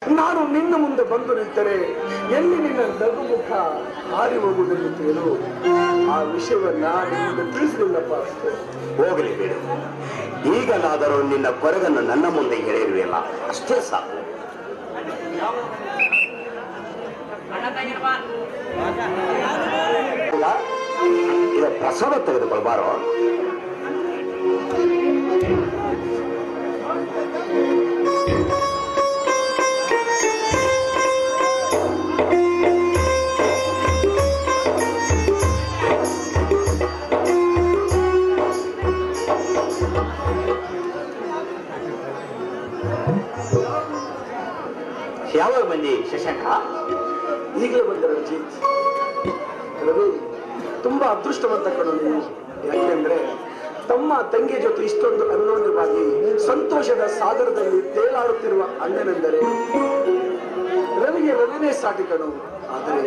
ನಾನು ನಿನ್ನ ಮುಂದೆ ಬಂದು ನಿಂತರೆ ಎಲ್ಲಿ ನಿನ್ನ ನಗುಮುಖ ಹಾರಿ ಹೋಗುವುದನ್ನು ತಿಳಿದು ಆ ವಿಷಯವನ್ನ ನಿಮಗೆ ತಿಳಿಸಲಿಲ್ಲಪ್ಪ ಅಷ್ಟೇ. ಹೋಗಲಿ ಬೇಡ, ಈಗಲಾದರೂ ನಿನ್ನ ಕೊರಗನ್ನು ನನ್ನ ಮುಂದೆ ಹೇಳಿರುವೆಯಲ್ಲ, ಅಷ್ಟೇ ಸಾಕು. ಇದು ಪ್ರಸಾದ ತೆಗೆದುಕೊಳ್ಬಾರೋ? ಯಾವಾಗ ಬಂದಿ ಶಶಾಂಕ? ಈಗಲೇ ಬಂದ ರಂಜಿತ್. ರವಿ, ತುಂಬಾ ಅದೃಷ್ಟವಂತ ಕಣೋ ನೀನು. ಯಾಕೆಂದ್ರೆ ತಮ್ಮ ತಂಗಿ ಜೊತೆ ಇಷ್ಟೊಂದು ಅನ್ಯೋನ್ಯವಾಗಿ ಸಂತೋಷದ ಸಾಗರದಲ್ಲಿ ತೇಲಾಡುತ್ತಿರುವ ಅಣ್ಣನೆಂದರೆ ರವಿಗೆ ರವಿನೇ ಸಾಟಿ ಕಣೋ. ಆದರೆ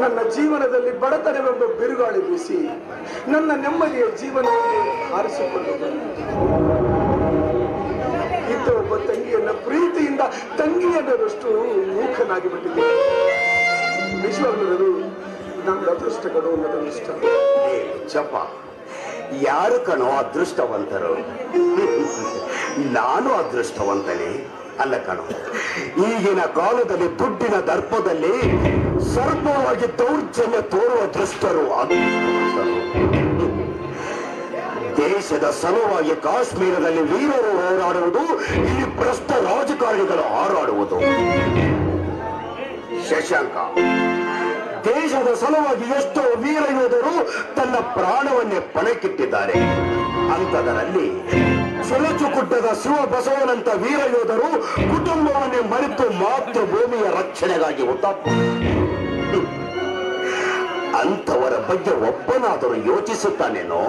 ನನ್ನ ಜೀವನದಲ್ಲಿ ಬಡತನವೆಂಬ ಬಿರುಗಾಳಿ ಬೀಸಿ ನನ್ನ ನೆಮ್ಮದಿಯ ಜೀವನವನ್ನು ಹಾರಿಸಿಕೊಂಡು ಇದ್ದ ಒಬ್ಬ ತಂಗಿಯನ್ನ ಪ್ರೀತಿಯಿಂದ ತಂಗಿಯನ್ನದಷ್ಟು ಮೂಖನಾಗಿ ಬಿಟ್ಟಿದೆ. ನಿಜವಾಗ್ಲೂ ರವಿ, ನನ್ನ ಅದೃಷ್ಟ ಕಣೋ, ನನ್ನ ಅದೃಷ್ಟ. ಚಪ್ಪ, ಯಾರು ಕಣೋ ಅದೃಷ್ಟವಂತರು? ನಾನು ಅದೃಷ್ಟವಂತನೇ ಅಲ್ಲ ಕಣೋ. ಈಗಿನ ಕಾಲದಲ್ಲಿ ದುಡ್ಡಿನ ದರ್ಪದಲ್ಲಿ ಸರ್ಪವಾಗಿ ದೌರ್ಜನ್ಯ ತೋರುವ ದೃಷ್ಟರು ಅದೃಷ್ಟವಂತರು. ದೇಶದ ಸಲುವಾಗಿ ಕಾಶ್ಮೀರದಲ್ಲಿ ವೀರರು ಹೋರಾಡುವುದು, ಇಲ್ಲಿ ಭ್ರಷ್ಟ ರಾಜಕಾರಣಿಗಳು ಹಾರಾಡುವುದು. ಶಶಾಂಕ, ದೇಶದ ಸಲುವಾಗಿ ಎಷ್ಟೋ ವೀರ ಯೋಧರು ತನ್ನ ಪ್ರಾಣವನ್ನೇ ಪಣಕ್ಕಿಟ್ಟಿದ್ದಾರೆ. ಅಂಥದರಲ್ಲಿ ಸುಲಚುಕುಟ್ಟದ ಶಿವಬಸವನಂತ ವೀರ ಯೋಧರು ಕುಟುಂಬವನ್ನೇ ಮರೆತು ಮಾತೃಭೂಮಿಯ ರಕ್ಷಣೆಗಾಗಿ ಹುತಾತ್ಮ. ಅಂಥವರ ಬಗ್ಗೆ ಒಬ್ಬನಾದರೂ ಯೋಚಿಸುತ್ತಾನೇನೋ?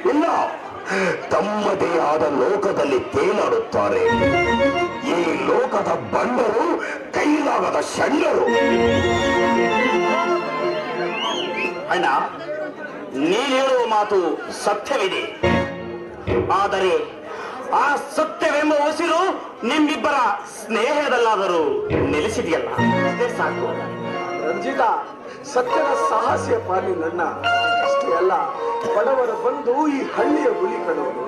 ಇಲ್ಲ, ತಮ್ಮದೇ ಆದ ಲೋಕದಲ್ಲಿ ತೇಲಾಡುತ್ತಾರೆ. ಈ ಲೋಕದ ಬಂಡರು ಕೈಲಾಗದ ಷಂಡರು. ಅಣ್ಣ, ನೀನು ಹೇಳುವ ಮಾತು ಸತ್ಯವಿದೆ. ಆದರೆ ಆ ಸತ್ಯವೆಂಬ ಉಸಿರು ನಿಮ್ಮಿಬ್ಬರ ಸ್ನೇಹದಲ್ಲಾದರೂ ನೆಲೆಸಿದೆಯಲ್ಲ, ಅಷ್ಟೇ ಸಾಕು. ರಂಜಿತ, ಸತ್ಯದ ಸಾಹಸ್ಯ ಪಾಲಿ ನನ್ನ ಅಷ್ಟೇ ಅಲ್ಲ, ಬಡವರ ಬಂದು ಈ ಹಳ್ಳಿಯ ಹುಲಿ ಕಣವರು.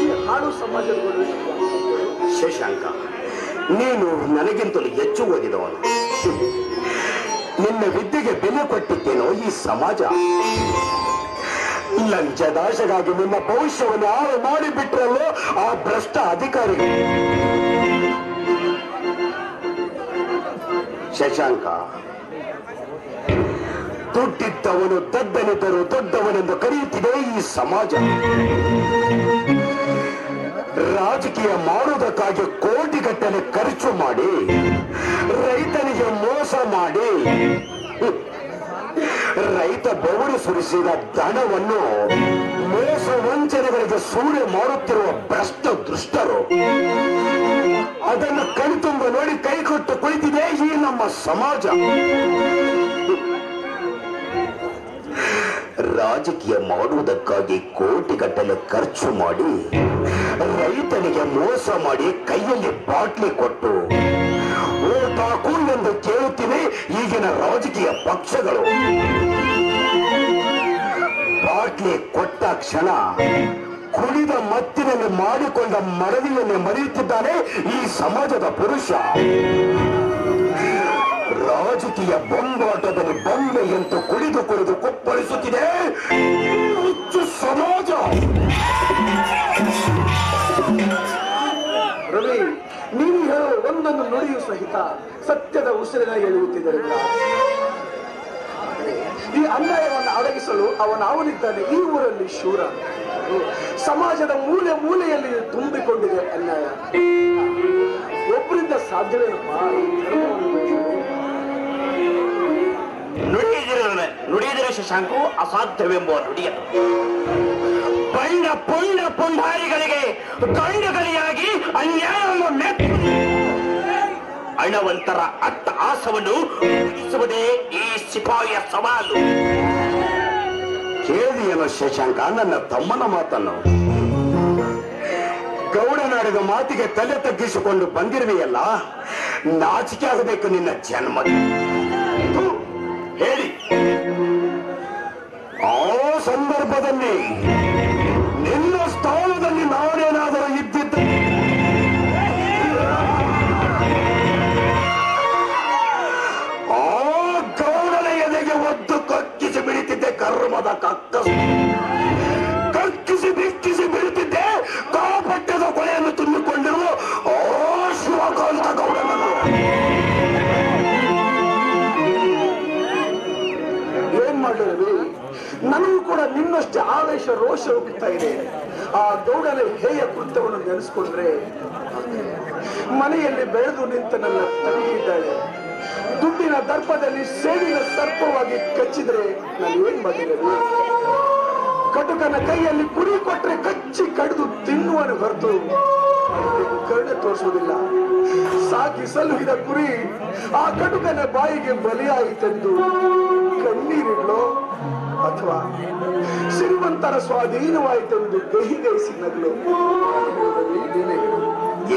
ಈ ಹಾಳು ಸಮಾಜಗಳು. ಶಶಾಂಕ, ನೀನು ನನಗಿಂತಲೂ ಹೆಚ್ಚು ಓದಿದವನು. ನಿನ್ನ ವಿದ್ಯೆಗೆ ಬೆಲೆ ಕೊಟ್ಟಿದ್ದೇನೋ ಈ ಸಮಾಜ. ಲಂಚದಾಶಗಾಗಿ ನಿಮ್ಮ ಭವಿಷ್ಯವನ್ನು ಹಾಳು ಮಾಡಿಬಿಟ್ರಲ್ಲೋ ಆ ಭ್ರಷ್ಟ ಅಧಿಕಾರಿಗಳು. ಶಶಾಂಕ, ದುಡ್ಡಿದ್ದವನು ದಡ್ಡನಿದ್ದರೂ ದೊಡ್ಡವನೆಂದು ಕರೆಯುತ್ತಿದೆ ಈ ಸಮಾಜ. ರಾಜಕೀಯ ಮಾಡುವುದಕ್ಕಾಗಿ ಕೋಟಿಗಟ್ಟಲೆ ಖರ್ಚು ಮಾಡಿ ರೈತನಿಗೆ ಮೋಸ ಮಾಡಿ ರೈತ ಬೆವರು ಸುರಿಸಿದ ಧನವನ್ನು ಮೋಸ ವಂಚನೆಗಳಿಗೆ ಸೂಳೆ ಮಾಡುತ್ತಿರುವ ಭ್ರಷ್ಟ ದುಷ್ಟರು. ಅದನ್ನು ಕಣ್ತುಂಬ ನೋಡಿ ಕೈಕೊಟ್ಟು ಕುಳಿತಿದೆ ಈ ನಮ್ಮ ಸಮಾಜ. ರಾಜಕೀಯ ಮಾಡುವುದಕ್ಕಾಗಿ ಕೋಟಿಗಟ್ಟಲೆ ಖರ್ಚು ಮಾಡಿ ರೈತನಿಗೆ ಮೋಸ ಮಾಡಿ ಕೈಯಲ್ಲಿ ಬಾಟ್ಲಿ ಕೊಟ್ಟು ಓಟ್ ಹಾಕು ಎಂದು ಕೇಳುತ್ತಿವೆ ಈಗಿನ ರಾಜಕೀಯ ಪಕ್ಷಗಳು. ಬಾಟ್ಲಿ ಕೊಟ್ಟ ಕ್ಷಣ ಕುಡಿದ ಮತ್ತಿನಲ್ಲಿ ಮಾಡಿಕೊಂಡ ಮಡದಿಯನ್ನೇ ಮರೆಯುತ್ತಿದ್ದಾನೆ ಈ ಸಮಾಜದ ಪುರುಷ. ರಾಜಕೀಯ ಬೊಂಬಾಟದಲ್ಲಿ ಬೊಂಬೆ ಎಂದು ಕುಡಿದು ಕುಡಿದು ಕುಪ್ಪಳಿಸುತ್ತಿದೆ ಸಮಾಜ. ರವಿ, ನೀವು ಹೇಳೋ ಒಂದೊಂದು ನುಡಿಯೂ ಸಹಿತ ಸತ್ಯದ ಉಸಿರಿನ ಎಳೆಯುತ್ತಿದ್ದಾರೆ. ಈ ಅನ್ಯಾಯವನ್ನು ಅಡಗಿಸಲು ಅವನಿದ್ದಾನೆ ಈ ಊರಲ್ಲಿ ಶೂರ. ಸಮಾಜದ ಮೂಲೆ ಮೂಲೆಯಲ್ಲಿ ತುಂಬಿಕೊಂಡಿದೆ ಅನ್ಯಾಯ. ಒಬ್ಬರಿಂದ ಸಾಧ್ಯವೇನಪ್ಪ? ನುಡಿದರೆ ಶಶಾಂಕು ಅಸಾಧ್ಯವೆಂಬುವ ನುಡಿಯನ್ನು ಪಂಡ ಪುಂಡ ಪುಂಡಾರಿಗಳಿಗೆ ಗಂಡುಗಳಿಯಾಗಿ ಅನ್ಯಾಯವನ್ನು ಮೆಚ್ಚು ಹಣವಂತರ ಅಟ್ಟ ಆಸವನ್ನು ಉಳಿಸುವುದೇ ಈ ಸಿಪಾಯಿಯ ಸವಾಲು. ಕೇಳಿದೆಯಲ್ಲ ಶಶಾಂಕ ನನ್ನ ತಮ್ಮನ ಮಾತನ್ನು? ಗೌಡನಾಡಿದ ಮಾತಿಗೆ ತಲೆ ತಗ್ಗಿಸಿಕೊಂಡು ಬಂದಿರುವೆಯಲ್ಲ, ನಾಚಿಕೆ ಆಗಬೇಕು ನಿನ್ನ ಜನ್ಮ. ಹೇಳಿ, ಆ ಸಂದರ್ಭದಲ್ಲಿ ನಿನ್ನ ಸ್ಥಾನದಲ್ಲಿ ನಾನೇನಾದರೂ ಇದ್ದಿದ್ದ ಆ ಗೌಡನ ಎದೆಗೆ ಒದ್ದು ಕಕ್ಕಿಸಿ ಬಿಡುತ್ತಿದ್ದೆ. ಕರ್ಮದ ಕಕ್ಕಿಸಿ ಬಿಕ್ಕಿಸಿ ಬಿಡುತ್ತಿದ್ದೆ. ಕಾಪಟ್ಟದ ಕೊಳೆಯನ್ನು ತುಂಬಿಕೊಂಡಿರುವ ಆ ಶಿವಕಾಂತ ಗೌಡನನ್ನು ಏನ್ ಮಾಡಿದ್ವಿ? ನನಗೂ ಕೂಡ ನಿನ್ನಷ್ಟೇ ಆವೇಶ ರೋಷ ಹೋಗ್ತಾ ಇದೆ. ಆ ಗೌಡನ ಹೇಯ ಕೃತ್ಯವನ್ನು ನೆನೆಸ್ಕೊಂಡ್ರೆ, ಮನೆಯಲ್ಲಿ ಬೆಳೆದು ನಿಂತ ನನ್ನ ತಂಗಿ ಇದ್ದಾಳೆ, ದುಡ್ಡಿನ ದರ್ಪದಲ್ಲಿ ಸೇಡಿನ ಸರ್ಪವಾಗಿ ಕಚ್ಚಿದ್ರೆ ನಾನು ಏನ್ ಮಾಡಿರಲಿ? ಕಟುಕನ ಕೈಯಲ್ಲಿ ಕುರಿ ಕೊಟ್ರೆ ಕಚ್ಚಿ ಕಡಿದು ತಿನ್ನುವನು ಹೊರತು ಕರುಣೆ ತೋರಿಸುವುದಿಲ್ಲ. ಸಾಕಿ ಸಲುಹಿದ ಕುರಿ ಆ ಕಟುಕನ ಬಾಯಿಗೆ ಬಲಿಯಾಯಿತೆಂದು ಕಣ್ಣೀರಿಡ್ಲೋ ಅಥವಾ ಶ್ರೀಮಂತರ ಸ್ವಾಧೀನವಾಯಿತೆಂದು ಗಹಿಗೈಸಿ ನಗಲು?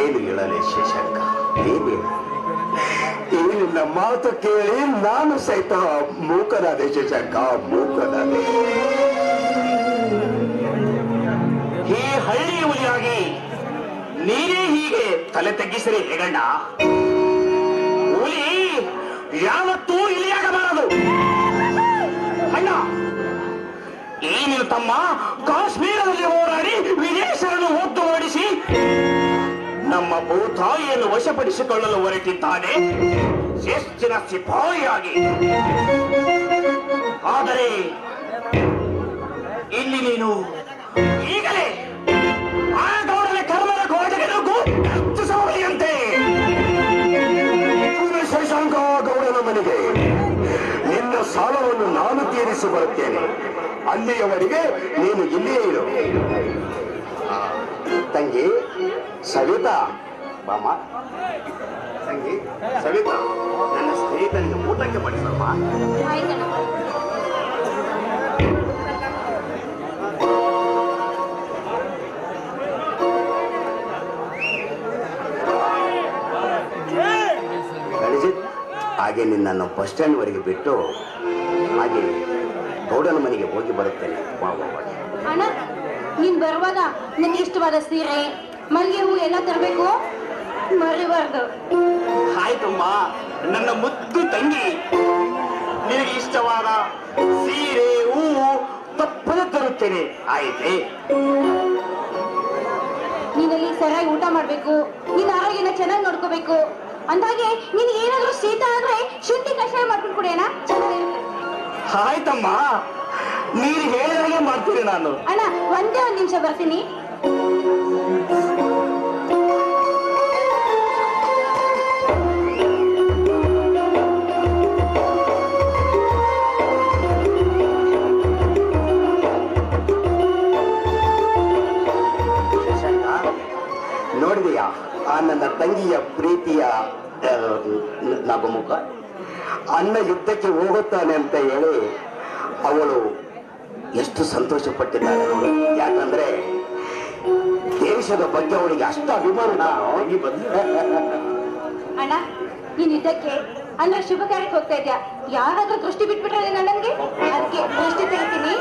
ಏನು ಹೇಳಲೇ ಶೇಷಕ್ಕ? ಏನು ಈ ನಿನ್ನ ಮಾತು ಕೇಳಿ ನಾನು ಸಹಿತ ಮೂಕನಾದೆ ಶೇಷಕ್ಕ, ಮೂಕನಾದೆ. ಈ ಹಳ್ಳಿಯ ಹುಲಿಯಾಗಿ ನೀನೇ ಹೀಗೆ ತಲೆ ತಗ್ಗಿಸಿರಿ ಹೇಗಣ್ಣ? ಹುಲಿ ಯಾವತ್ತೂ ಇಲಿಯಾಗಬಾರದು ಅಣ್ಣ. ಈ ನಿನ್ನ ತಮ್ಮ ಕಾಶ್ಮೀರದಲ್ಲಿ ಹೋರಾಡಿ ವಿದೇಶರನ್ನು ಒದ್ದು ಓಡಿಸಿ ನಮ್ಮ ಭೂತಾಯಿಯನ್ನು ವಶಪಡಿಸಿಕೊಳ್ಳಲು ಹೊರಟಿದ್ದಾನೆ, ಶಿಸ್ತಿನ ಸಿಪಾಯಿಯಾಗಿ. ಆದರೆ ಇಲ್ಲಿ ನೀನು ಈಗಲೇ ಆ ಗೌಡನ ಕರ್ಮದ ಗೋಡೆಗೆ ನುಗ್ಗು ಕತ್ತಿಸುವಂತೆ. ಶಶಾಂಕ ಗೌಡನ ಮನೆಗೆ ನಿನ್ನ ಸಾಲವನ್ನು ನಾನು ತೀರಿಸಿ ಬರುತ್ತೇನೆ. ಅಲ್ಲಿಯವರೆಗೆ ನೀನು ಇಲ್ಲಿಯೇ ಇರು. ತಂಗಿ ಸವಿತಾ, ಬಾಮ. ತಂಗಿ ಸವಿತಾ, ನನ್ನ ಸ್ನೇಹಿತನಿಗೆ ಊಟಕ್ಕೆ ಬಡಿಸಮ್ಮ. ಹಾಗೆ ನಿನ್ನನ್ನು ಬಸ್ ಸ್ಟ್ಯಾಂಡ್ ವರೆಗೆ ಬಿಟ್ಟು ಹಾಗೆ ಗೌಡನ ಮನೆಗೆ ಹೋಗಿ ಬರುತ್ತೇನೆ. ಅಣ್ಣ, ನೀನ್ ಬರುವಾಗ ನನಗೆ ಇಷ್ಟವಾದ ಸೀರೆ, ಮಲ್ಲಿಗೆ ಹೂ ಎಲ್ಲ ತರಬೇಕು, ಮರಿಬಾರ್ದು. ಆಯ್ತಮ್ಮ ನನ್ನ ಮುದ್ದು ತಂಗಿ, ನಿನಗೆ ಇಷ್ಟವಾದ ಸೀರೆ ಹೂವು ತಪ್ಪದೆ ತರುತ್ತೇನೆ, ಆಯ್ತೆ? ನೀನಲ್ಲಿ ಸರಿಯಾಗಿ ಊಟ ಮಾಡ್ಬೇಕು, ನಿನ್ನ ಆರೋಗ್ಯನ ಚೆನ್ನಾಗಿ ನೋಡ್ಕೋಬೇಕು. ಅಂದಾಗೆ ನಿನ್ಗೆ ಏನಾದ್ರೂ ಶೀತ ಆದ್ರೆ ಶುಂಠಿ ಕಷಾಯ ಮಾಡ್ಕೊಂಡು ಕುಡಿಯೋಣ, ಚೆನ್ನಾಗಿರುತ್ತೆ. ಆಯ್ತಮ್ಮ, ನೀನು ಹೇಳಿದಾಗೆ ಮಾಡ್ತೀನಿ ನಾನು. ಅಣ್ಣ, ಒಂದೇ ಒಂದ್ ನಿಮಿಷ ಬರ್ತೀನಿ. ನೋಡಿದೆಯಾ ಆ ನನ್ನ ತಂಗಿಯ ಪ್ರೀತಿಯ ನಗುಮುಖ? ಅಣ್ಣ ಯುದ್ಧಕ್ಕೆ ಹೋಗುತ್ತಾನೆ ಅಂತ ಹೇಳಿ ಅವಳು ಎಷ್ಟು ಸಂತೋಷ ಪಟ್ಟಿದ್ದಾಳೆ ನೋಡು. ಯಾಕಂದ್ರೆ ದೇಶದ ಬಗ್ಗೆ ಅವಳಿಗೆ ಅಷ್ಟು ಅಭಿಮಾನ. ಅಣ್ಣ, ನೀನ್ ಯುದ್ಧಕ್ಕೆ ಅಂದ್ರೆ ಶುಭ ಕಾರ್ಯಕ್ಕೆ ಹೋಗ್ತಾ ಇದ್ಯಾ? ಯಾರಾದ್ರೂ ದೃಷ್ಟಿ ಬಿಟ್ಬಿಟ್ರೆ ನನಗೆ, ಅದಕ್ಕೆ ದೃಷ್ಟಿ ತೆಗಿತೀನಿ.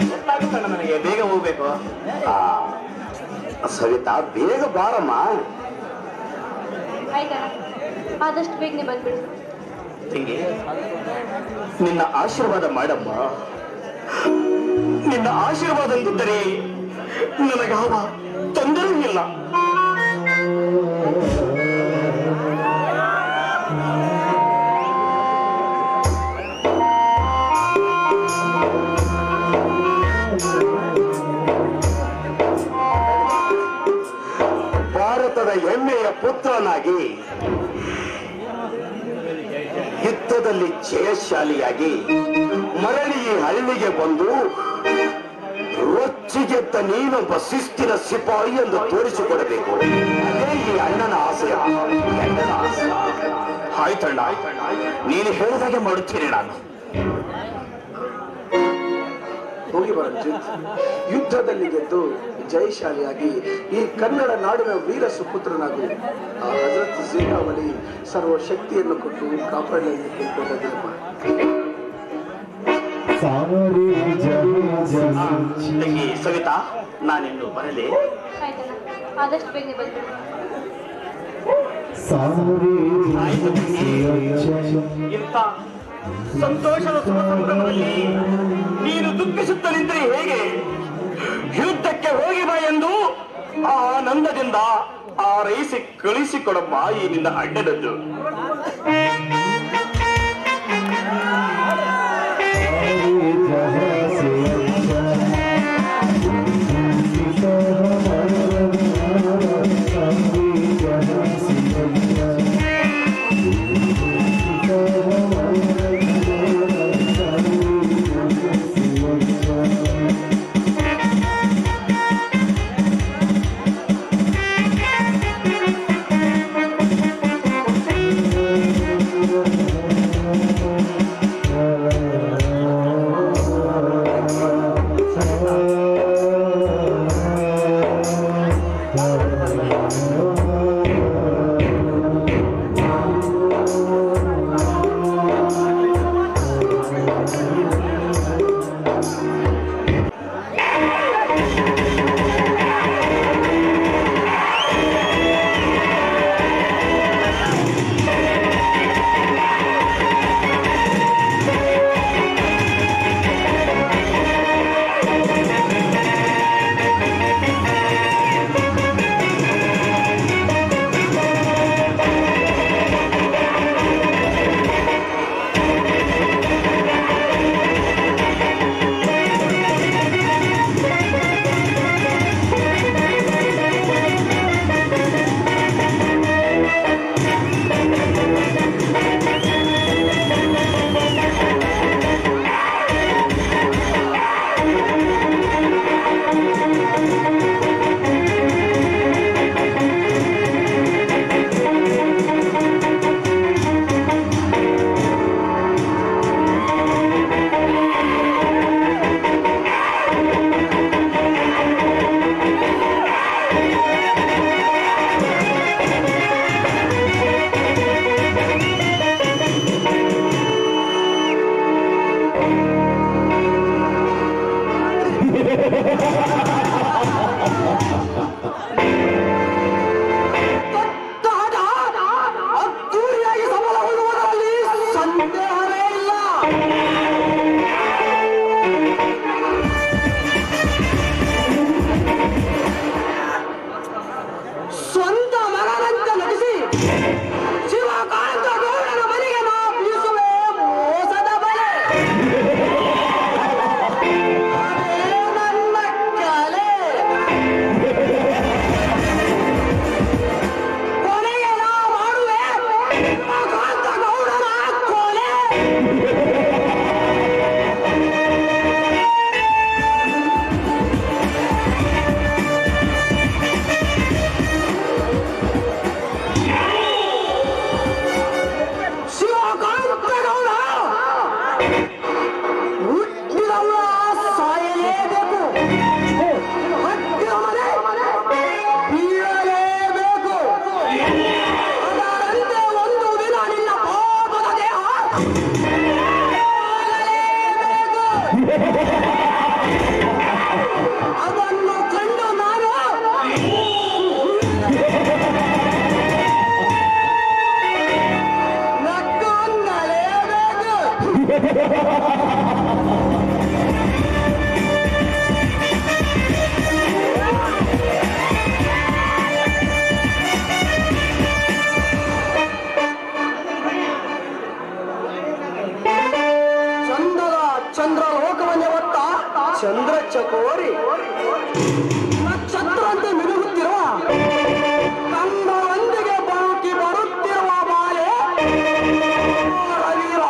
ಗೊತ್ತಾಗುತ್ತಣ್ಣ ನನಗೆ, ಬೇಗ ಹೋಗ್ಬೇಕು. ಸವಿತಾ, ಬೇಗ ಬಾರಮ್ಮ. ಆಯ್ತಣ್ಣ, ಆದಷ್ಟು ಬೇಗನೆ ಬಂದ್ಬಿಡು. ತಂಗಿ, ನಿನ್ನ ಆಶೀರ್ವಾದ ಮಾಡಮ್ಮ. ನಿನ್ನ ಆಶೀರ್ವಾದ ಅಂದಿದ್ದರೆ ನನಗಾವ ತೊಂದರೆ ಇಲ್ಲ. ಭಾರತದ ಹೆಮ್ಮೆಯ ಪುತ್ರನಾಗಿ ಯುದ್ಧದಲ್ಲಿ ಜಯಶಾಲಿಯಾಗಿ ಮರಳಿ ಹಳ್ಳಿಗೆ ಬಂದು ರೊಚ್ಚಿಗೆದ್ದ ನೀನೊಬ್ಬ ಶಿಸ್ತಿನ ಸಿಪಾಯಿ ಎಂದು ತೋರಿಸಿಕೊಡಬೇಕು. ಅದೇ ಈ ಅಣ್ಣನ ಆಸೆ. ಆಯ್ತಣ್ಣ, ನೀನು ಹೇಳಿದಾಗೆ ಮಾಡುತ್ತೀನಿ. ನಾನು ಹೋಗಿ ಬರಂಜಿತ್, ಯುದ್ಧದಲ್ಲಿ ಗೆದ್ದು ಜಯಶಾಲಿಯಾಗಿ ಈ ಕನ್ನಡ ನಾಡಿನ ವೀರ ಸುಪುತ್ರನಾಗು. ಆ ಹಜರತ್ ಝೀನಾವಳಿ ಸರ್ವ ಶಕ್ತಿಯನ್ನು ಕೊಟ್ಟು ಕಾಪಾಡಲು ಕೇಳ್ಕೊಂಡದಿಲ್ಲಪ್ಪ. ಸವಿತಾ, ನಾನಿನ್ನು ಬರಲಿ. ಆಯ್ತಣ್ಣ, ಆದಷ್ಟು ಬೇಗ ಬಂದ್ಬಿಡು. ಇಂಥ ಸಂತೋಷದ ಶುಭ ಸಂಭ್ರಮದಲ್ಲಿ ನೀನು ದುಃಖಿಸುತ್ತ ನಿಂತರೆ ಹೇಗೆ? ಯುದ್ಧಕ್ಕೆ ಹೋಗಿ ಬಾ ಎಂದು ಆನಂದದಿಂದ ಆರೈಸಿ ಕಳಿಸಿಕೊಡಮ್ಮ ಈ ನಿನ್ನ ಅಡ್ಡದದ್ದು. ಚಂದ್ರ ಚಕೋರಿ ನಕ್ಷತ್ರಂತೆ ಮಿನುಗುತ್ತಿರುವ ಕಂಬರೊಂದಿಗೆ ಬಾಕಿ ಬರುತ್ತಿರುವ ಬಾಲೆ ರವೀರ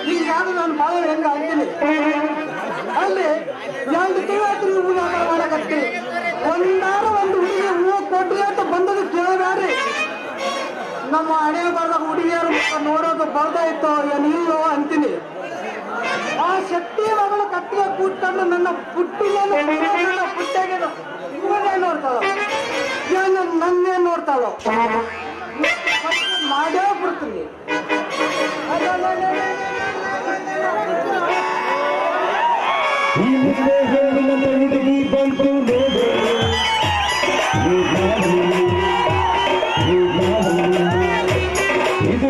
ಹಿಂಗಾದ್ರೆ ನಾನು ಬಾಳ ಹೆಂಗ ಅಂತೀನಿ. ಅಲ್ಲಿ 2 ತಿಂಗಳು ಹೂವು ವ್ಯಾಪಾರ ಮಾಡಕತ್ತೀನಿ. ಒಂದು ಹುಡುಗಿ ಹೂವು ಕೊಡ್ರಿ ಅಂತ ಬಂದದ್ದು ಕೇಳಬೇಡ್ರಿ. ನಮ್ಮ ಹಣೆ ಬರದ ಹುಡುಗಿಯರು ನೋಡೋದು ಬರ್ತಾ ಇತ್ತು ಏನಿಲ್ಲೋ ಅಂತೀನಿ. ಆ ಶಕ್ತಿ ಮಗಳು ಕಟ್ಟಿಗೆ ಕೂತ್ಕೊಂಡು ನನ್ನ ಪುಟ್ಟಿಗೇನು ಪುಟ್ಟಾಗೇನು ಇವನೇ ನೋಡ್ತಾಳ, ನನ್ನೇ ನೋಡ್ತಾಳೋ ಮಾಡೇ ಬಿಡ್ತೀನಿ. ಹುಡುಗಿ ಬಂತು ನೋಡು, ಇದು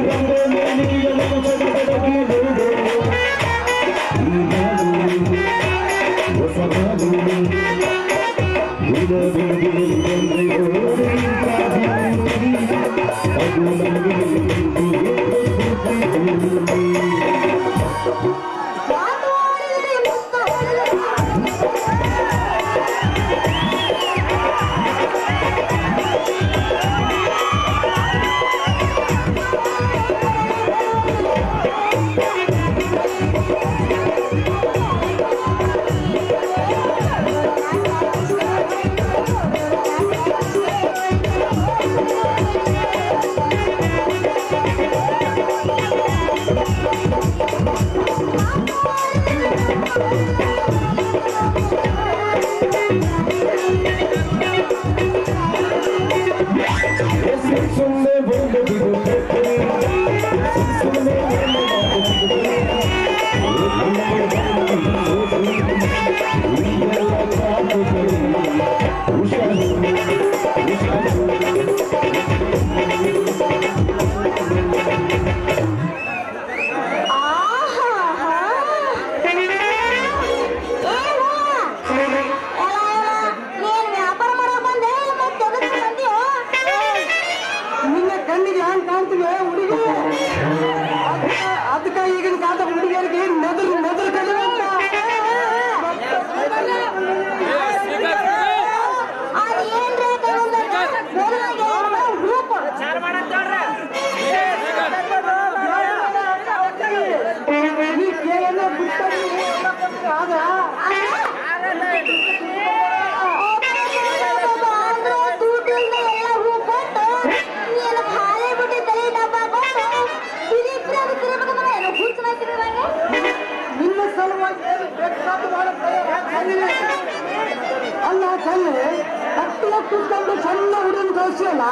ಅಲ್ಲ ಕಲ್ಲೆ ಕಟ್ಟಿಗೆ ಕೂತ್ಕೊಂಡು ಸಣ್ಣ ಹುಡುಗನ ಕಳಿಸಿಯಲ್ಲ.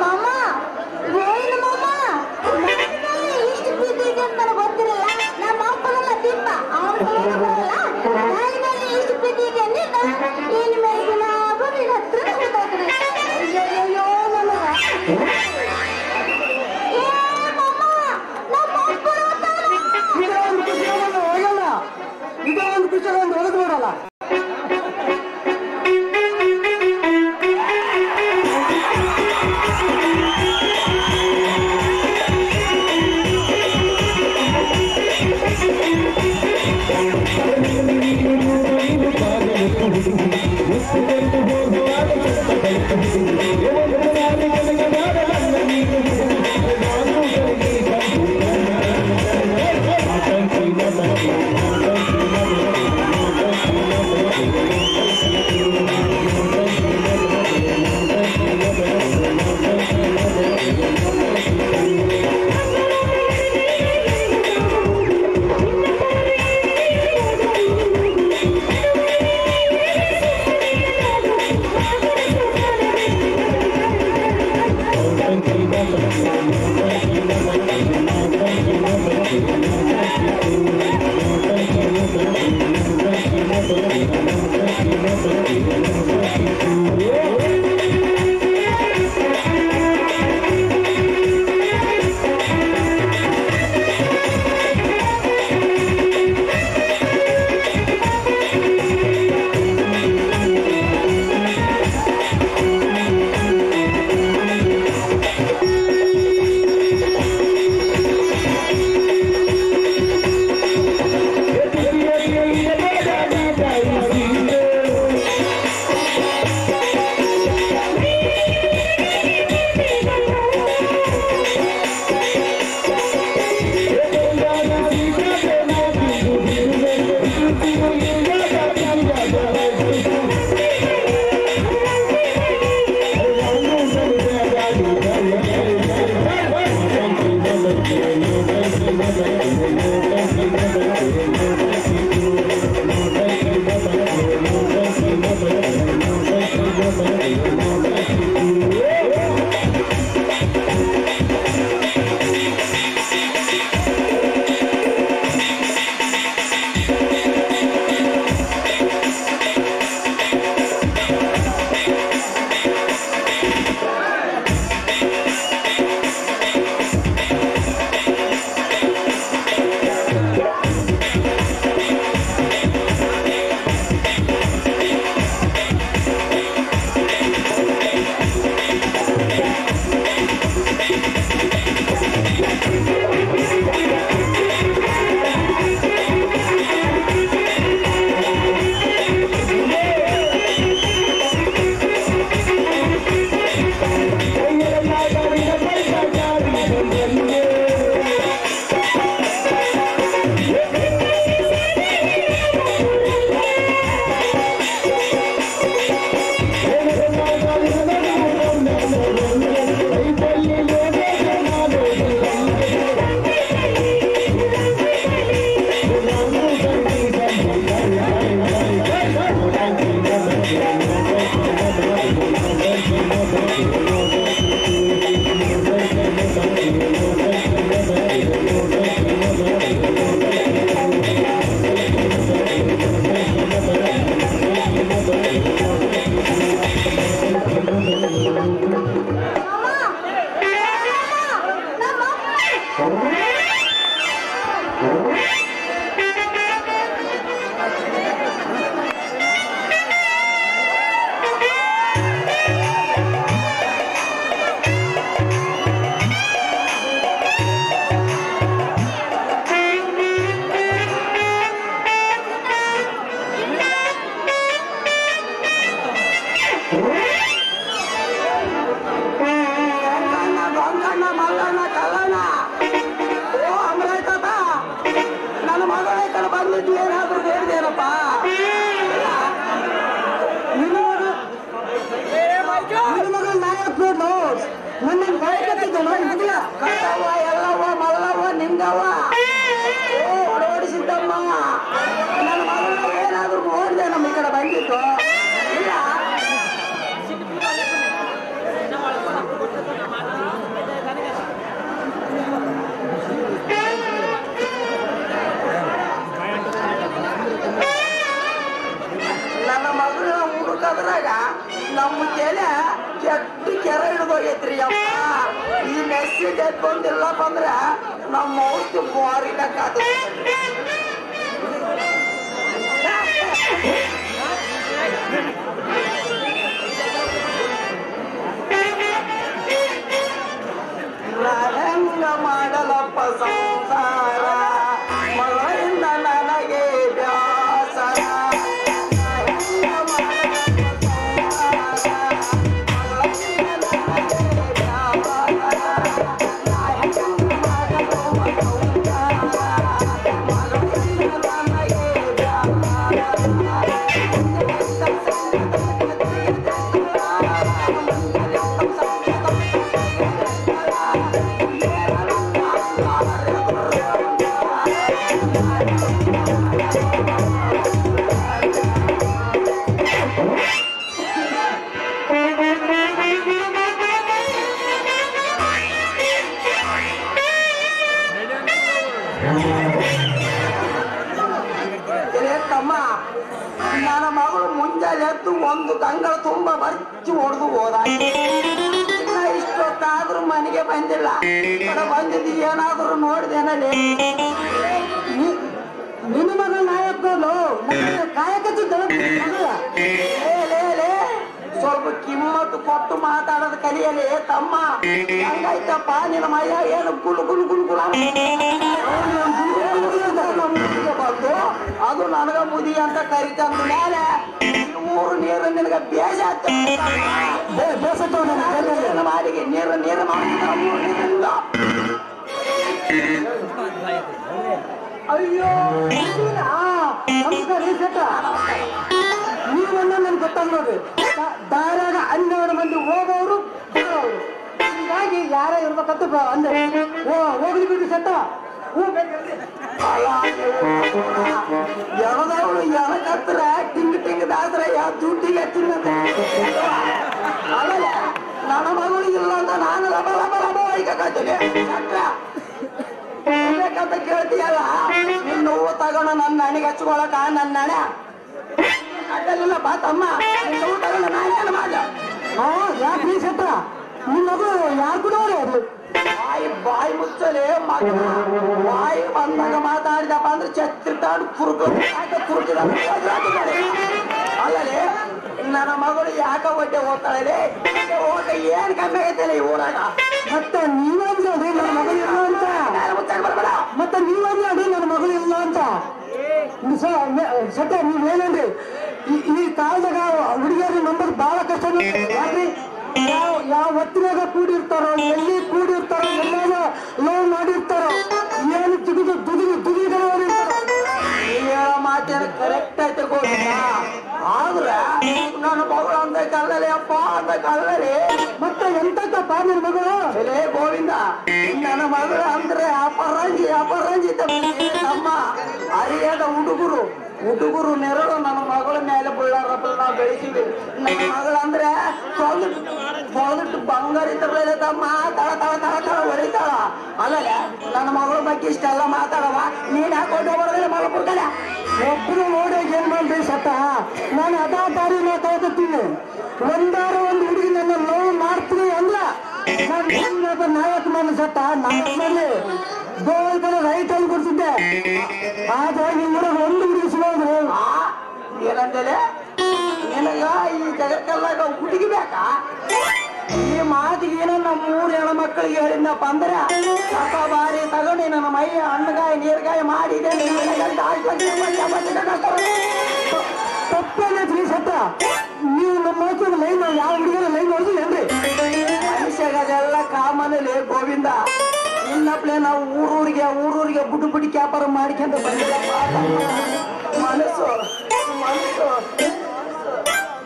ಮಾಮ ಏನು ಮಾಮ ಇಷ್ಟು ಪ್ರೀತಿ ಇದೆ ಅಂತ ನನಗೆ ಗೊತ್ತಿರಲ್ಲ. ನಮ್ಮ ಅಪ್ಪನಲ್ಲ ತಿಪ್ಪ ಅವನಿಗೆ ಬರಲ್ಲ. ನಾಯಿನಲ್ಲಿ ಇಷ್ಟು ಪ್ರೀತಿ ಇದೆ ಅಂದಿದ್ದ ಇನ್ನು ಮೇಲೆ ನಾವು ನಿನ್ನ ಹತ್ರ ಗೊತ್ತಾಗ್ತದೆ. ಅಯ್ಯೋ ಇದೊಂದು ಖುಷಿಯನ್ನು ಒಳಗೆ ನೋಡಲ್ಲ. ಎಲ್ಲವ ಮಲ್ಲವ ನಿಂಗವ ಓಡೋಡಿಸಿದ್ದಮ್ಮ ನನ್ನ ಮಗಳನ್ನ ಏನಾದ್ರೂ ನೋಡಿದೆ ನಮ್ಮ ಈ ಕಡೆ ಬಂದಿತ್ತು ಇಲ್ಲ ನನ್ನ ಮಗಳ ಹುಡುಕದ್ರಾಗ ನಮ್ಮ ತಲೆ ಕೆಟ್ಟು ಕೆರೆ ಹಿಡಿದೋಗೈತ್ರಿ ಅಪ್ಪ ಈ ಮೆಸೇಜ್ ಬಂದಿಲ್ಲಪ್ಪ ಅಂದ್ರೆ ನಮ್ಮ ಔಷಧಿ ಬಾರಿಕಾದ ಹೆಂಗ ಮಾಡಲಪ್ಪ ಸಂಸಾರ ಮಗಳಿಂದ ನನಗೆ ಬ್ಯಾಸರ ನನ್ನ ಮಗಳು ಮುಂಜಾನೆ ಎದ್ದು ಒಂದು ಕಂಗಳ ತುಂಬಾ ಬರ್ಚಿ ಹೊಡೆದು ಹೋದ ಇಷ್ಟೊತ್ತಾದ್ರೂ ಮನೆಗೆ ಬಂದಿಲ್ಲ ಕಡೆ ಬಂದಿದ್ದು ಏನಾದ್ರೂ ನೋಡಿದೇನಲ್ಲಿ ನಿನ್ನ ಮಗಳ ನಾಯಕನು ಕಾಯಕತ್ತಿದ್ದ ಸ್ವಲ್ಪ ಕಿಮ್ಮತ್ತು ಕೊಟ್ಟು ಮಾತಾಡೋದು ಕಲಿಯಲಿ ತಮ್ಮ ಹಂಗಾಯ್ತಪ್ಪ ನಿನ್ನ ಮೈಯ ಏನು ಗುಲು ಗುಲು ಗುಲು ಗುಲ ಬಂದು ಅದು ನನಗ ಮುದಿ ಅಂತ ಕರಿತಂದ ಮೇಲೆ ಮೂರು ನೀರು ನಿನಗ ಬೇಜ ಮಾಡಿಗೆ ನೀರು ನೀರು ಮಾಡಿದ ಅಯ್ಯೋ ನೀವನ್ನ ನನ್ಗೆ ಗೊತ್ತಾಗ ನೋಡ್ರಿ ದಾರಾಗ 12 ಮಂದಿ ಹೋಗೋರು ಬರೋರು ಹೀಗಾಗಿ ಯಾರ ಇರ್ಬೇಕಂತ ಅಂದ್ರೆ ಹೋಗ್ಲಿ ಬಿಡ್ರಿ ಸತ್ತ ಎಣದವಳು ಎಣಕತ್ರ ಟಿಂಗ್ ಟಿಂಗ್ ದಾಸ್ರ ಯಾವ ದುಡ್ಡಿಗೆ ಆಮೇಲೆ ನನ್ನ ಮಗಳು ಇಲ್ಲ ಅಂತ ನಾನು ಲಬ ಲಬ ಲಬ ಹೊಯ್ಕತ್ತೀನಿ ಬೇಕಂತ ಕೇಳ್ತೀಯಲ್ಲ ನಿನ್ನ ಹೂವು ತಗೊಂಡು ನನ್ನ ನನಗೆ ಹಚ್ಕೊಳಕ ನನ್ನ ಹಣೆ ಅಡ್ಡಲಿಲ್ಲ ಬಾ ತಮ್ಮ ನಿನ್ನ ಹೂವು ತಗೊಂಡು ನಾನೇನು ಮಾಡ ಯಾಕೆ ಸತ್ತ ನಿನ್ನ ಮಗಳು ಯಾರು ಕೂಡ ಅದು ಬಾಯಿ ಮುಚ್ಚಲೆ ಮಗ ಬಾಯಿ ಬಂದಾಗ ಮಾತಾಡಿದಪ್ಪ ಅಂದ್ರೆ ಛತ್ರಿ ತಾಡು ಕುರುಕಿದ ಅಲ್ಲಲೇ ನನ್ನ ಮಗಳು ಯಾಕ ಹೊಟ್ಟೆ ಹೋಗ್ತಾಳೆ ಹೋಗ ಏನ್ ಕಮ್ಮಿ ಆಗೈತೆ ಈ ಊರಾಗ ಮತ್ತೆ ನೀವಾದ್ರಿ ಅದೇ ನನ್ನ ಮಗಳು ಇಲ್ಲ ಅಂತ ಮತ್ತೆ ನೀವಾದ್ರಿ ಅದೇ ನನ್ನ ಮಗಳು ಇಲ್ಲ ಅಂತ ಸಟ್ಟ ನೀವೇನೇನ್ರಿ ಈ ಕಾಲದಾಗ ಹುಡುಗಿಯರು ನಂಬರ್ ಬಹಳ ಕಷ್ಟ ಯಾಕ್ರಿ ಯಾವ ಹೊತ್ತಿನಾಗ ಕೂಡಿರ್ತಾರೋ ಎಲ್ಲಿ ಕೂಡಿರ್ತಾರೋ ಎಲ್ಲಾಗ ಲವ್ ಮಾಡಿರ್ತಾರೋ ಏನು ದುಡಿದು ದುಡಿದು ದುಡಿದು ಹೇಳೋ ಮಾತೇನು ಕರೆಕ್ಟ್ ಆಯ್ತು ಗೋವಿಂದ ಆದ್ರೆ ನನ್ನ ಮಗಳು ಅಂತ ಕಲ್ಲಲಿ ಅಪ್ಪ ಅಂತ ಕಲ್ಲಲಿ ಮತ್ತೆ ಎಂತಕ್ಕಪ್ಪ ನಿನ್ನ ಮಗಳು ಎಲೆ ಗೋವಿಂದ ನನ್ನ ಮಗಳು ಅಂದ್ರೆ ಅಪರಂಜಿ ಅಪರಂಜಿ ನಮ್ಮ ಅರಿಯದ ಹುಡುಗರು ನೆರಳು ನನ್ನ ಮಗಳ ಮೇಲೆ ಬಳ್ಳಾರಪ್ಪ ನಾವು ಬೆಳೆಸಿವಿ ನನ್ನ ಮಗಳಂದ್ರೆ ತೊಳೆದಿಟ್ಟು ಬಂಗಾರ ಇದ್ದರಲ್ಲ ತಮ್ಮ ತಳ ತಳ ತಳ ತಳ ಹೊಡಿತಾಳ ಆಮೇಲೆ ನನ್ನ ಮಗಳ ಬಗ್ಗೆ ಇಷ್ಟೆಲ್ಲ ಮಾತಾಡವ ನೀನ್ ಹಾಕೊಂಡು ಹೋಗೋದಿಲ್ಲ ಮಲಪುರ ಕಡೆ ಒಬ್ರು ನೋಡಿ ಏನ್ ಮಾಡ್ರಿ ಸತ್ತ ನಾನು ಅದಾರಿ ಮಾತಾಡ್ತೀನಿ ಒಂದಾರ ಒಂದು ಹುಡುಗಿ ನನ್ನ ನೋವು ಮಾಡ್ತೀನಿ ಅಂದ್ರೆ ಕಾಮನ್ ಸಟ್ಟ ನಮ್ಮಲ್ಲಿ ಗೋಲ್ಕನ ರೈಟ್ ಅಲ್ಲಿ ಕೊಡ್ತಿದ್ದೆ ಆದ್ರೆ ಊರಾಗ ಒಂದು ಹುಡುಗಿ ಸಿಗೋದ್ರು ಏನಂತೇಳಿ ನಿನಗ ಈ ಜಗತ್ತೆಲ್ಲಾಗ ಹುಡುಗಿ ಬೇಕಾ? ಈ ಮಾತಿಗೆ ಏನೋ ನಮ್ಮ ಮೂರು ಹೆಣ್ಣು ಮಕ್ಕಳಿಗೆ ಹೇಳಿದ್ನಪ್ಪ ಅಂದ್ರೆ ಅಪ್ಪ ಬಾರಿ ತಗೊಂಡು ನನ್ನ ಮೈಯ ಹಣ್ಣುಗಾಯಿ ನೀರ್ಗಾಯಿ ಮಾಡಿದೆ ತಪ್ಪೇನೈತ್ರಿ ಸತ್ತ ನೀವು ನಮ್ಮ ಮಾತಿನ ಲೈನ್ ಯಾವ ಹುಡುಗಿನ ಲೈನ್ ನೋಡಿದ್ರಿ ಮನುಷ್ಯಗದೆಲ್ಲ ಕಾಮನಲ್ಲಿ ಗೋವಿಂದ ಇನ್ನಪ್ಲೆ ನಾವು ಊರೂರಿಗೆ ಬುಡ್ಡು ಬುಡ್ಡಿ ವ್ಯಾಪಾರ ಮಾಡ್ಕೊಂತ ಬಂದಿರಪ್ಪ. ಮನಸ್ಸು ಮನಸ್ಸು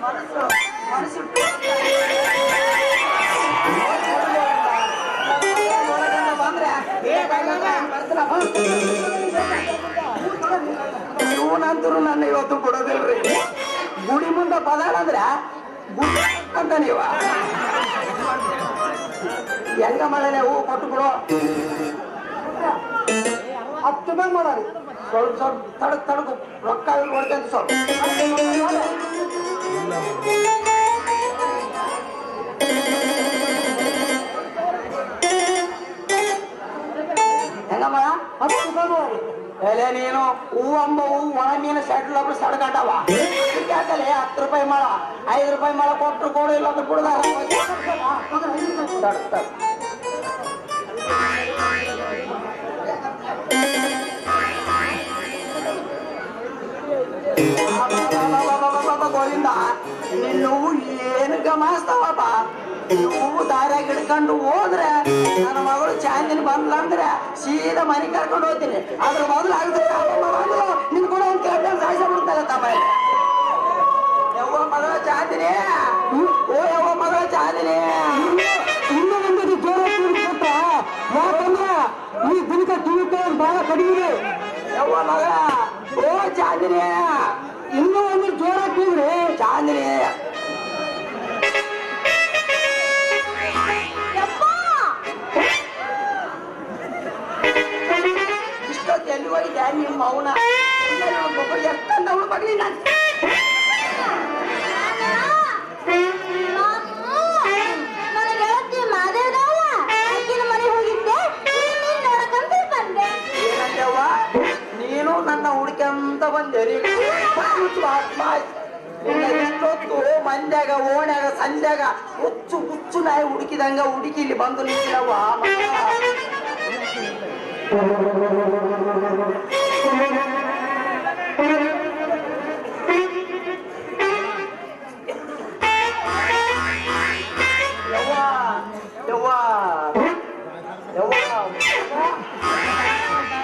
ಮನಸ್ಸು ಮನಸ್ಸು ಇವನಂತರೂ ನನ್ನ ಇವತ್ತು ಕೊಡೋದಿಲ್ರಿ. ಗುಡಿ ಮುಂದೆ ಪದಾಡಂದ್ರ ಗುಡಿ ಅಂತ ನೀವ ಹೆಂಗ ಮಾಡನೆ ಹೂ ಕೊಟ್ಟು ಬಿಡು. 10 ರೂಪಾಯಿ ಮಾಡೋರಿ ಸ್ವಲ್ಪ ತಡಕು ರೊಕ್ಕ ಕೊಡ್ತೇನೆ ಸ್ವಲ್ಪ. ಹೆಂಗಮ್ಮ 10 ರೂಪಾಯಿ ಮಾಡೋರಿ ಎಲೆ ನೀನು ಹೂ ಅಂಬ ಹೂ ಒಣ ಮೀನು ಸೆಟ್ಲ್ ಒಬ್ರು ಸಡ್ಗಂಡವ ಯಾಕಲೆ 10 ರೂಪಾಯಿ ಮಾಡ 5 ರೂಪಾಯಿ ಮಾಡ ಕೊಟ್ಟರು ಕೊಡು ಇಲ್ಲ ಅಂದ್ರೆ ಬಿಡುದಾರ. ಗೋವಿಂದ ನಿನ್ನ ಹೂವು ಏನು ಗಮನಿಸ್ತಾವಪ್ಪ. ಹೂವು ದಾರ್ಯಾಗ ಹಿಡ್ಕೊಂಡು ಹೋದ್ರೆ ನನ್ನ ಮಗಳು ಚಾಂದಿನಿ ಬಂದ್ಲಂದ್ರೆ ಸೀದಾ ಮನೆ ಕರ್ಕೊಂಡು ಹೋಗ್ತೀನಿ. ಅದ್ರ ಮೊದಲು ಆಗಿದ್ರೆ ನಿನ್ ಕೂಡ ಒಂದು ಕೇಳ್ದ ಸಾಯಿಸ ಬಿಡ್ತಾರೆ ತಮ್ಮ. ಯವ್ವ ಮಗಳ ಚಾಂದಿನಿ, ಓ ಯವ್ವ ಮಗಳ ಚಾಂದಿನಿ, ಇನ್ನೂ ಒಂದು ಜೋರ ಕೊಟ್ಟ ಯಾಕಂದ್ರ ಈ ದಿನಕ ಟಿವಿ ಬಹಳ ಕಡಿಮೆ. ಯವ್ವ ಮಗಳ ಓ ಚಾಂದಿನಿ, ಇನ್ನೂ ಒಂದು ಜೋರ ಹಾಕಿದ್ರಿ ಚಾಂದಿನಿ. ಇಷ್ಟೊತ್ತು ಎಲ್ಲಿ ಹೋಗಿದ್ದೆ ನಿಮ್ಮ ಮೌನ ಎಷ್ಟಂತ ಅವಳು ಬಗ್ಗೆ ನೀನು ನನ್ನ ಹುಡುಕಂತ ಬಂದೆ. ಇಷ್ಟೊತ್ತು ಮಂದ್ಯಾಗ ಓಣ್ಯಾಗ ಸಂಧ್ಯಾಗ ಹುಚ್ಚು ನಾಯಿ ಹುಡುಕಿದಂಗ ಹುಡುಕಿ ಇಲ್ಲಿ ಬಂದು ನಿಂತಿರವ್ವ.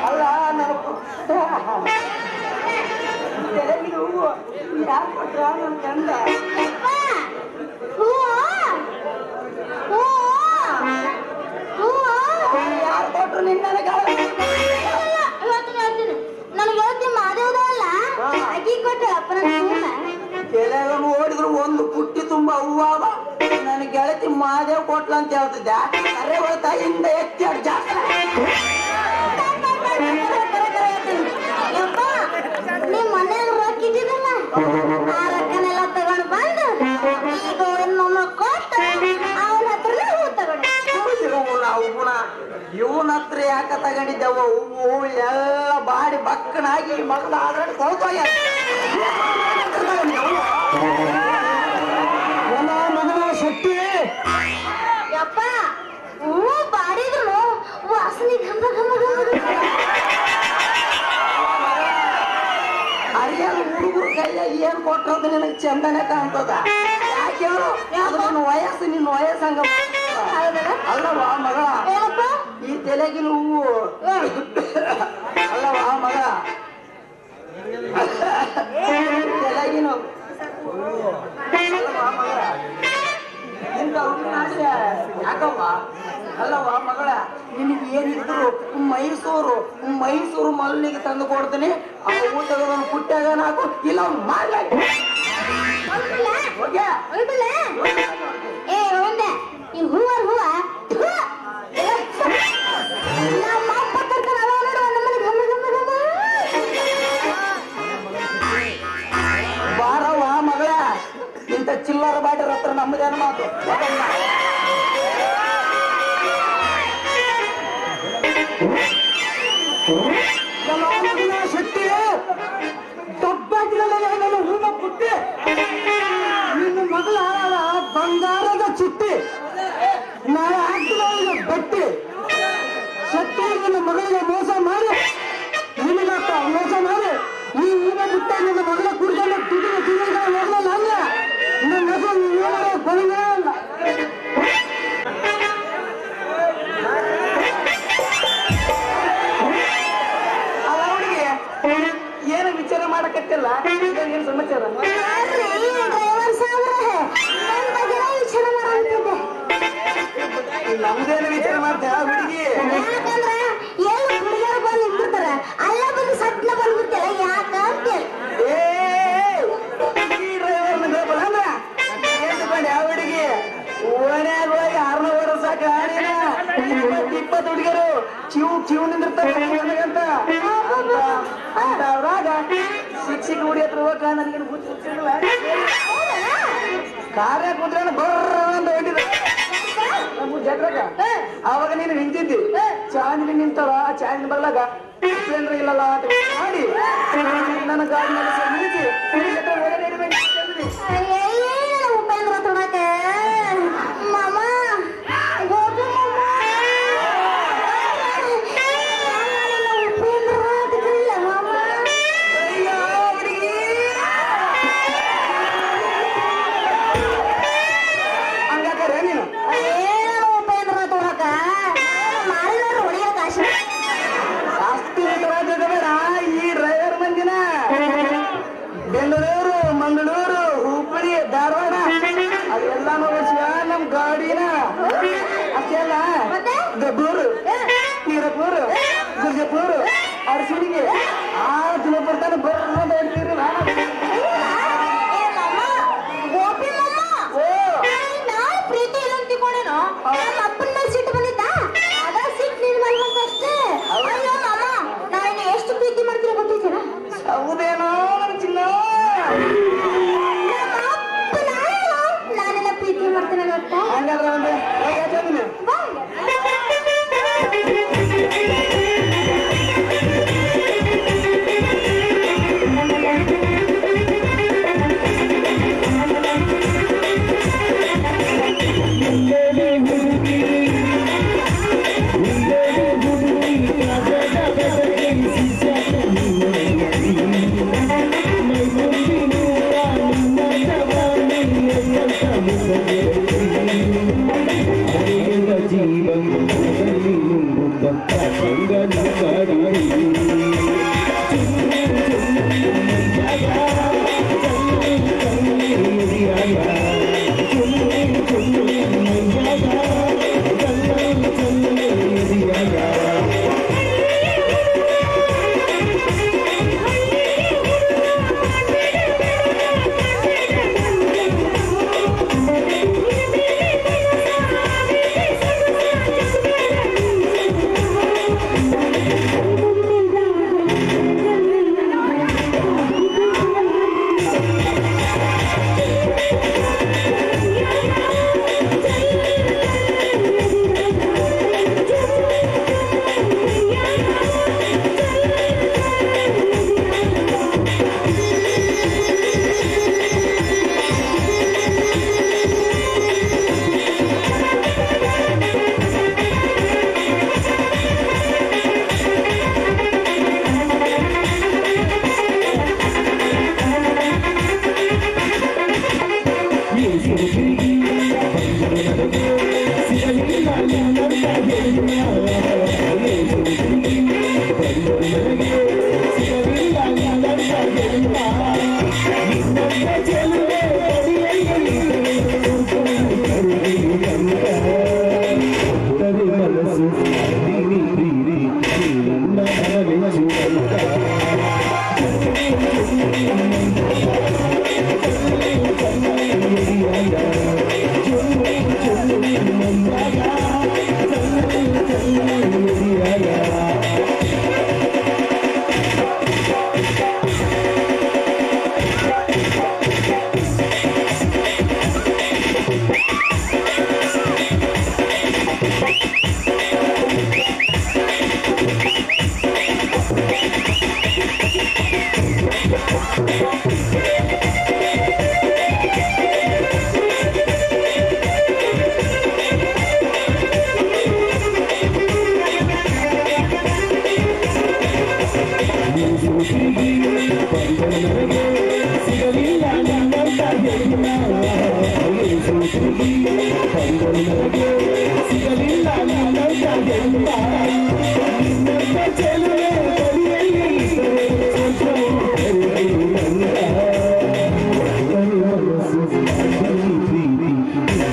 ಅಲ್ಲ ಯಾಕೆ ಕೊಟ್ರ ನನ್ ಗಂಡ ಯಾರು ಕೊಟ್ರು ನಿನ್ನ ಕೆಲೆಗ ನೋಡಿದ್ರು ಒಂದು ಪುಟ್ಟಿ ತುಂಬಾ ಹೂವಾದ. ನನ್ನ ಗೆಳತಿ ಮಾದೇವ್ ಕೊಟ್ಲ ಅಂತ ಹೇಳ್ತಿದ್ದೆ. ಅರೆ ಹೋಯ್ತಾ ಹಿಂದೆ ಎತ್ತಿ ಅಡ್ ಜಾಸ್ತಿ ನಿಮ್ ಮನೆಯಲ್ಲಿ ರೊಕ್ಕಿದ್ದೀರಲ್ಲ ಆ ರೊಕ್ಕನೆಲ್ಲ ತಗೊಂಡು ಬಂದು ಈಗ ನಮ್ಮ ಕೊಟ್ಟು ಅವನ ಹತ್ರನೇ ಹೂ ತಗೊಂಡು ಇವನ ಹತ್ರ ಯಾಕ ತಗೊಂಡಿದ್ದೆವ ಹೂವು ಎಲ್ಲ ಬಾಡಿ ಬಕ್ಕನಾಗಿ ಮಗನ ಆದ್ರೆ ಕೊಳ್ತೋಗ್ಯ. ಮಗನ ಶಕ್ತಿ ಯಪ್ಪ ಹೂ ಬಾಡಿದ್ರು ವಾಸನೆ ಘಮ ಘಮ ಘಮ. ಅರಿಯಲ್ಲ ಹುಡುಗರು ಕೈಯ ಏನ್ ಕೊಟ್ಟದ್ದು ನಿನಗೆ ಚಂದನೆ ಕಾಣ್ತದ. ಯಾಕೆ ಹೇಳು ಅದು ನಿನ್ನ ವಯಸ್ಸಂಗ ಅಲ್ಲವಾ ಮಗ ಈ ತಲೆಗಿನ ಹೂವು ಅಲ್ಲವಾ ಮಗ ತಲೆಗಿನ ಅಲ್ಲವಾ ಮಗ ಇಂಥ ಹುಡುಗಿನ ಯಾಕವ್ವ ಅಲ್ಲವಾ ಮಗಳ ನಿನಗೆ ಏನಿದ್ರು ಮೈಸೂರು ಮಲ್ಲಿಗೆ ತಂದು ಕೊಡ್ತೀನಿ. ಆ ಹೂ ತಗೋದನ್ನು ಪುಟ್ಟಾಗ ನಾಕು ಇಲ್ಲ ಅವ್ನು ಮಾಡ್ಲ ಈ ಹೂವ ನಮ್ಮ ಅಪ್ಪ ತರ್ತಾನ ನಮ್ಮನೆ ಘಮ ಘಮ ಘಮ. ಬಾರವ್ವ ಮಗಳ ಇಂಥ ಚಿಲ್ಲರ ಬಾಟರ್ ಹತ್ರ ನಮ್ಮದೇನು ಮಾತು. ಎಲ್ಲ ಮಗನ ಶಕ್ತಿ ತಪ್ಪಾಗಿರಲ್ಲ ನನ್ನ ಹೂವ ಪುಟ್ಟಿ ನಿನ್ನ ಮಗಳ ಬಂಗಾರದ ಚಿಟ್ಟಿ ನಾಳೆ ಹಾಕಿದ ಬಟ್ಟಿ ಶಕ್ತಿ ನಿನ್ನ ಮಗಳಿಗೆ ಮೋಸ ಮಾಡಿ ನಿನಗಪ್ಪ ಮೋಸ ಮಾಡಿ ಈ ಹೂವ ಪುಟ್ಟ ನಿನ್ನ ಮಗಳ ಕುಡ್ಕೊಂಡು ತಿರುಗ ಹೋಗಲ್ಲ ಅಲ್ಲ ನನ್ನ ಹೆಸರು ಬಲಿಲ್ಲ ಏನು ವಿಚಾರ ಮಾಡಕತ್ತಿಲ್ಲ ಏನ್ ಸಮಾಚಾರ ನಮ್ದೇನು ವಿಚಾರ ಮಾಡ್ತೇವೆ ಹುಡುಗಿ ಯಾಕಂದ್ರೆ ಎಲ್ಲ ಹುಡುಗಿಯರು ಬಂದು ನಿಂತಿರ್ತಾರ ಅಲ್ಲ ಬಂದು ಸಟ್ಲ ಬಂದ್ಬಿಡ್ತಿಲ್ಲ ಯಾಕ ಯಾವ ಹುಡುಗಿ ಓಣ್ಯಾಗ ಹೋಗಿ 600 ವರ್ಷ ಕಾಣಿನ 20 ಹುಡುಗಿಯರು ಕಿವು ನಿಂದಿರ್ತಾರೆ ನನಗಂತ ಅಂತ ಅವ್ರಾಗ ಶಿಕ್ಷಕ ಹುಡುಗಿ ಹತ್ರ ಹೋಗ ನನಗೇನು ಗೊತ್ತಿಲ್ಲ ಕಾರ್ಯ ಕುಂದ್ರೆ ಬರ್ರ ಅಂತ ಹೊಂಟಿದ ಜಗ್ರಾಗ ಅವಾಗ ನೀನು ನಿಂತಿದ್ದಿ ಚಾಂದಿನಿ ನಿಂತಾಳ ಚಾಂದಿನಿ ಬರ್ಲಾಗ ಉಪೇಂದ್ರ ಇಲ್ಲಲ್ಲ ಅಂತ ಮಾಡಿ ನನ್ನ ಗಾಡಿ ನಿಲ್ಲಿಸಿ ಉಪೇಂದ್ರ ತೊಡಕ ಮಾಮ ಗೋಪಿ ಉಪೇಂದ್ರ ಮಾಮ ಹಂಗಾಕರೆ ನೀನು ಉಪೇಂದ್ರ ತೊಡಕ ಮಾರಿದಾರ ಹೊಡೆಯ ಕಾಶ ಅಷ್ಟು ಬೇಡ ಈ ಡ್ರೈವರ್ ಮಂದಿನ ಬೆಂಗಳೂರು ಮಂಗಳೂರು ಹುಬ್ಬಳ್ಳಿ ಧಾರವಾಡ ಅದೆಲ್ಲಾನು ಓಡಿಸುವ ನಮ್ ಗಾಡಿನ ಅಷ್ಟೆಲ್ಲ ಗಬ್ಬೂರು ತೀರಪೂರು ಗುರ್ಜಪೂರು ಅರಸಿಣಿಗೆ 6 ಜನ ಬರ್ತಾನೆ ಬರ್ರಿ ಗೋಪಿ ನಾನು ಪ್ರೀತಿ ಇಲ್ಲ ಅಂತಿಕೊಂಡೇನು ನಮ್ಮ ಅಪ್ಪನ ಮೇಲೆ ಸಿಟ್ಟು ಬಂದಿದ್ದ ಅದ ಸಿಟ್ಟು ನಿನ್ ಮೇಲೆ ಬಂದಷ್ಟೇ ಅಯ್ಯೋ ಮಾಮ ನಾ ಇನ್ನು ಎಷ್ಟು ಪ್ರೀತಿ ಮಾಡ್ತೀರ ಗೊತ್ತಿದ್ದೀರ ಹೌದೇನೋ ನನ್ ಚಿನ್ನ ನಮ್ಮ ಅಪ್ಪ ನಾನೆಲ್ಲ ಪ್ರೀತಿ ಮಾಡ್ತೇನೆ ಗೊತ್ತಾ ಹಂಗಾದ್ರೆ ಒಂದು ಸಿಗಲಿಲ್ಲ ನಿನ್ನಂತ ಜನ್ಮ ನಿನ್ನಂತ ಚೆಲುವೆ ಬಳಿಯಲ್ಲಿ ಇದ್ದರೆ ಸಂತೋಷವು ನನ್ನ ಮನಸ್ಸು ಪ್ರೀತಿ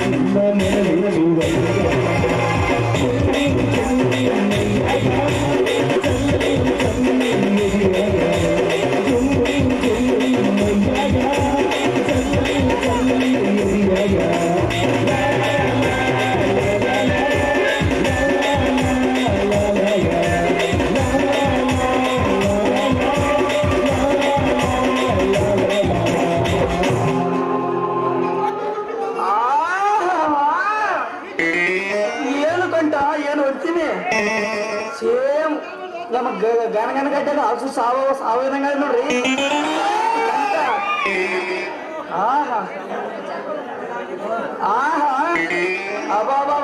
ನಿನ್ನ ನೆರವೇರುವ ಏನು ಕಂಟ ಏನು ಹೊಡ್ತೀನಿ ಸೇಮ್ ನಮ್ಮ ಗಣಗನ ಗಡ್ಡೆಗ ಹಸು ಸಾವಯವಂಗ ನೋಡ್ರಿ ಆಹಾ ಆಹಾ ಅಬಾಬಾ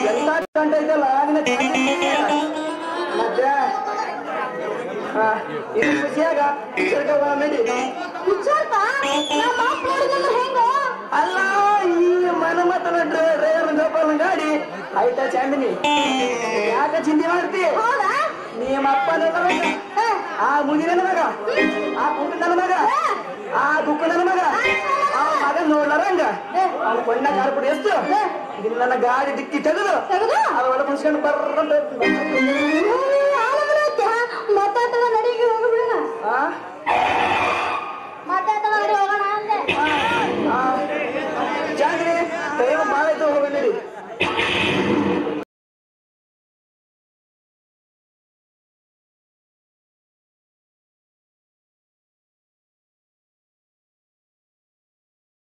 ಎಂತ ಕಂಟ ಐತಲ್ಲ ಮತ್ತೆ ಇದು ಖುಷಿಯಾಗ ನಡಿ ಅಲ್ಲ ಈ ಮನ ಮತನ ಡ್ರೈವರ್ ಗೋಪಾಲ ಗಾಡಿ ಆಯ್ತಾ ಚಾಂದಿನಿ ಯಾಕ ಚಿಂತೆ ಮಾಡ್ತಿ ನಿಮ್ಮ ಅಪ್ಪ ನನ್ನ ಮಗ ಆ ಮುದಿ ನನ್ನ ಮಗ ಆ ಕುಂಟ ನನ್ನ ಮಗ ಆ ದುಕ್ಕು ನನ್ನ ಮಗ ಆ ಮಗ ನೋಡ್ಲಾರಂಗ ಅವ್ನ ಬಣ್ಣ ಕಾರ್ಪುಡಿ ಎಷ್ಟು ಇದನ್ನ ನನ್ನ ಗಾಡಿ ಡಿಕ್ಕಿ ತೆಗೆದು ಅದ ಒಳ ಮುನ್ಸ್ಕೊಂಡು ಬರ್ರ